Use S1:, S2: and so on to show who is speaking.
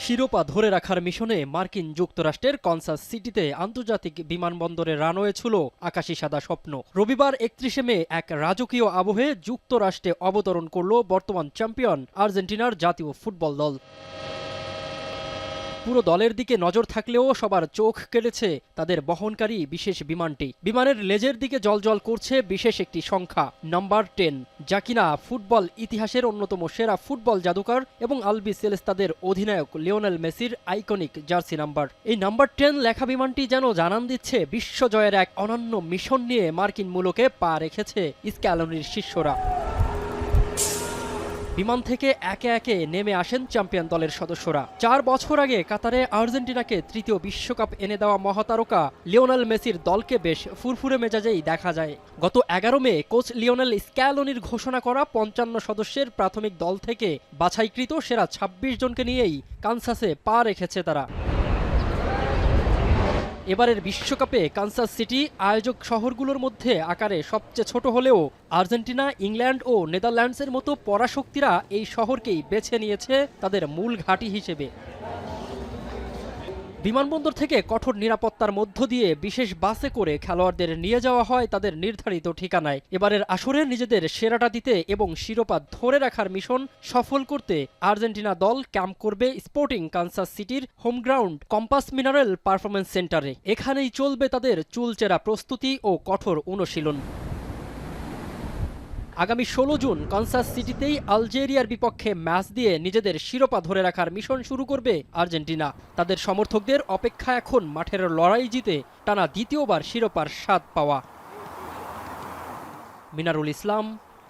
S1: শিরোপা ধরে রাখার মিশনে মার্কিন যুক্তরাষ্ট্রের কানসাস সিটিতে আন্তর্জাতিক বিমানবন্দরের রানওয়ে ছিল আকাশী সাদা স্বপ্ন। রবিবার ৩১ মে এক রাজকীয় আবহে যুক্তরাষ্ট্রে অবতরণ করল বর্তমান চ্যাম্পিয়ন আর্জেন্টিনার জাতীয় ফুটবল দল। পুরো দলের দিকে নজর থাকলেও সবার চোখ কেড়েছে তাদের বহনকারী বিশেষ বিমানটি। বিমানের লেজের দিকে জ্বলজ্বল করছে বিশেষ একটি সংখ্যা, নাম্বার 10, যা কিনা ফুটবল ইতিহাসের অন্যতম সেরা ফুটবল জাদুকর এবং আলবি সেলেস্তাদের অধিনায়ক লিওনেল মেসির আইকনিক জার্সি নাম্বার। এই নাম্বার 10 লেখা বিমানটি যেন জানান দিচ্ছে বিশ্বজয়ের এক অনন্য মিশন নিয়ে মার্কিন মূলকে পা রেখেছে স্ক্যালোনির শিষ্যরা। বিমান থেকে একে একে নেমে আসেন চ্যাম্পিয়ন দলের সদস্যরা। ৪ বছর আগে কাতারে আর্জেন্টিনাকে তৃতীয় বিশ্বকাপ এনে দেওয়া মহাতারকা লিওনেল মেসির দলকে বেশ ফুরফুরে মেজাজেই দেখা যায়। গত ১১ মে কোচ লিওনেল স্ক্যালোনির ঘোষণা করা ৫৫ সদস্যের প্রাথমিক দল থেকে বাছাইকৃত সেরা ২৬ জনকে নিয়েই কানসাসে পা রেখেছে তারা। এবারের বিশ্বকাপে কানসাস সিটি আয়োজক শহরগুলোর মধ্যে আকারে সবচেয়ে ছোট হলেও আর্জেন্টিনা, ইংল্যান্ড ও নেদারল্যান্ডসের মতো পরাশক্তিরা এই শহরকেই বেছে নিয়েছে তাদের মূল ঘাঁটি হিসেবে। বিমানবন্দর থেকে কঠোর নিরাপত্তার মধ্য দিয়ে বিশেষ বাসে করে খেলোয়াড়দের নিয়ে যাওয়া হয় তাদের নির্ধারিত ঠিকানায়। এবারের আসরে নিজেদের সেরাটা দিতে এবং শিরোপা ধরে রাখার মিশন সফল করতে আর্জেন্টিনা দল ক্যাম্প করবে স্পোর্টিং কানসাস সিটির home ground compass mineral performance সেন্টারে। এখানেই চলবে তাদের চুলচেরা প্রস্তুতি ও কঠোর অনুশীলন। আগামী ১৬ জুন কানসাস সিটিতেই আলজেরিয়ার বিপক্ষে ম্যাচ দিয়ে নিজেদের শিরোপা ধরে রাখার মিশন শুরু করবে আর্জেন্টিনা। তাদের সমর্থকদের অপেক্ষা এখন মাঠের লড়াই জিতে টানা দ্বিতীয়বার শিরোপার স্বাদ পাওয়া। মিনারুল ইসলাম,